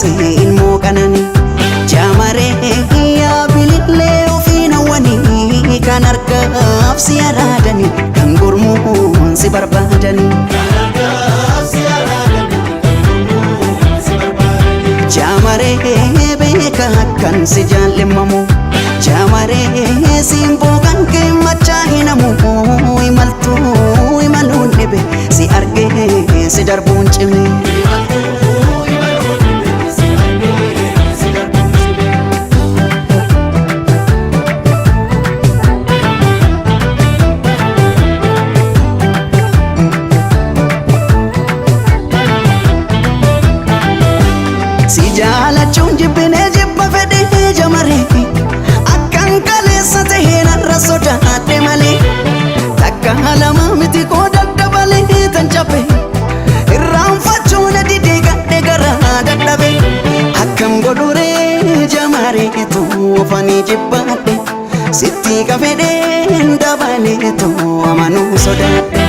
sin mooqanani jaamaree yaabilillee ofiin hawwanii kan harkaaf si araadani kan gurmuun si barbaadani jaamaree beeka kan si jaallimamu jaamaree simboo kan kee machaa hinamu imaltuu imaluun dhibe si argee si darbuun cime si jaalachuun jibbinee jibba fedhee jamaree akkan kaleessa tahee narra sodaadhe malee takka lama miti koo daddabalee tan cabe irraanfachuun didee gadhe garaa dadhabe akkam godhuree jamareetu ofanii jibbaadhe sitti kafedheen dabaleetu amanuu sodaadhe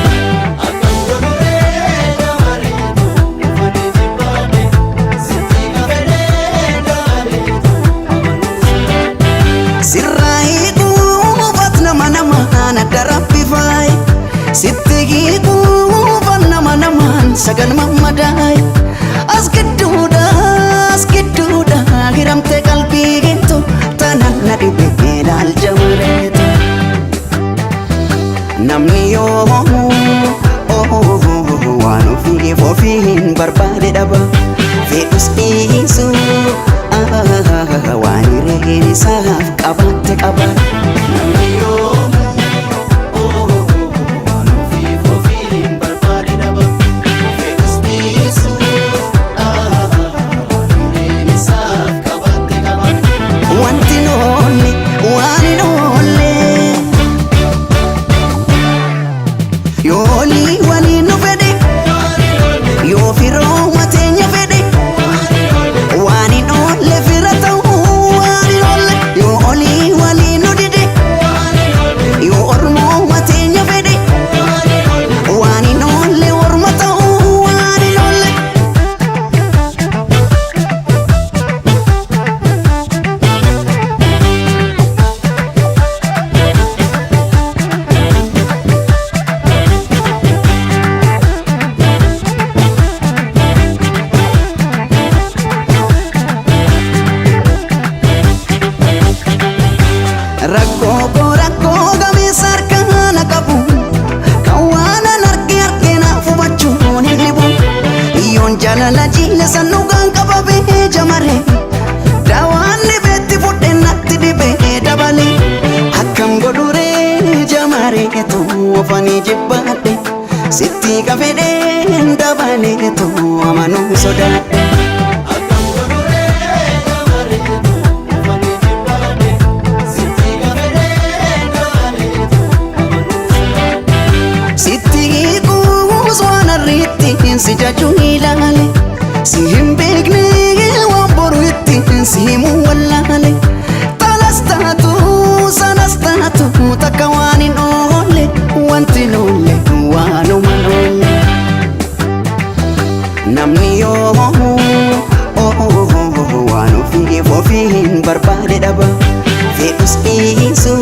sitti kuufan nama sagan mammadaay as gidduudha hiramte qalbii gintu tanan na dhibe laal jamareetu namni yoo waan ofiif ofiin barbaade dhaba fedhus dhiisu waan hireen isaaf qabatte qaba namni yoo Yoli wali no fede yo firo matenya fede wani no le firata wani no le yoli wali no dide yo ormo matenya fede wani no le ormata wani no le Rakkoo gameessar kana qabu kan waan arge naaf hubachuun hin dhibu yoon jaalala jiilesan dhugaan qababee jamaree daawaan dhibeetti fudhee natti dhibee dabalee akkam godhuree jamareetu ofanii jibbaadhe sitti kafedheen dabaleetu amanuu sodaadhe si jaju ilale si himbekne waan boru ittiin si himu wallale talastatu sanastatu takka waan hin oolle wanti noolle waanuma noolle namni yoo waan ofiif ofiin barbaade dhaba fedhus dhiisu